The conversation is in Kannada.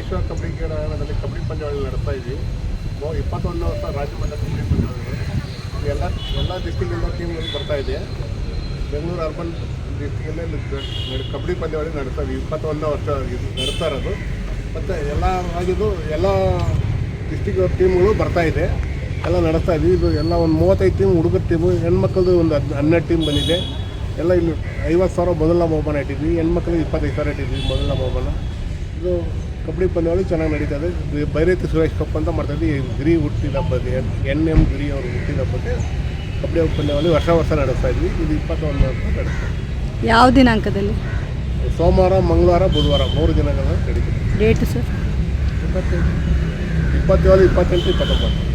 ಮಹೇಶ್ವರ ಕಬಡ್ಡಿ ಕ್ರೀಡಾಂಗಣದಲ್ಲಿ ಕಬಡ್ಡಿ ಪಂದ್ಯಾವಳಿ ನಡೆಸ್ತಾ ಇದ್ವಿ. 21ನೇ ವರ್ಷ ರಾಜ್ಯ ಮಟ್ಟ ಕಬಡ್ಡಿ ಪಂದ್ಯಾವಳಿಗಳು ಎಲ್ಲ ಡಿಸ್ಟಿಕ್ಕಿಂದ ಟೀಮ್ಗಳು ಬರ್ತಾ ಇದೆ. ಬೆಂಗಳೂರು ಅರ್ಬನ್ ಡಿಸ್ಟಿಕಲ್ಲಿ ಕಬಡ್ಡಿ ಪಂದ್ಯಾವಳಿ ನಡೆಸ್ತಾ ಇದ್ವಿ. 21ನೇ ವರ್ಷ ನಡೆಸ್ತಾ ಇರೋದು. ಮತ್ತು ಎಲ್ಲ ಡಿಸ್ಟಿಕ್ ಟೀಮ್ಗಳು ಬರ್ತಾ ಇದೆ, ಎಲ್ಲ ನಡೆಸ್ತಾ ಇದ್ವಿ. ಇದು ಎಲ್ಲ ಒಂದು 35 ಟೀಮ್ ಹುಡುಗರ ಟೀಮು, ಹೆಣ್ಮಕ್ಳದ್ದು ಒಂದು 12 ಟೀಮ್ ಬಂದಿದೆ. ಎಲ್ಲ ಇಲ್ಲಿ 50,000 ಮೊದಲ ಬಹುಮಾನ ಇಟ್ಟಿದ್ವಿ, ಹೆಣ್ಮಕ್ಳಿಗೆ 25,000 ಇಟ್ಟಿದ್ವಿ ಮೊದಲ ಬಹುಮಾನ. ಇದು ಕಬಡ್ಡಿ ಪಂದ್ಯಾವಳಿ ಚೆನ್ನಾಗಿ ನಡೀತಾ ಇದೆ. ಬೈರೇತಿ ಸುರೇಶ್ ಕಪ್ ಅಂತ ಮಾಡ್ತಾಯಿದ್ವಿ. ಗಿರಿ ಹುಟ್ಟಿದ ಹಬ್ಬಕ್ಕೆ NM ಗಿರಿ ಅವರು ಹುಟ್ಟಿದ ಹಬ್ಬಕ್ಕೆ ಕಬಡ್ಡಿ ಪಂದ್ಯಾವಳಿ ವರ್ಷ ನಡೆಸ್ತಾ ಇದ್ವಿ. ಇದು 21 ವರ್ಷ ನಡೆಸ್ತಾ ಇದ್ವಿ. ಯಾವ ದಿನಾಂಕದಲ್ಲಿ? ಸೋಮವಾರ, ಮಂಗಳವಾರ, ಬುಧವಾರ 3 ದಿನಗಳ ನಡೀತದೆ. Date sir? 27, 28, 29.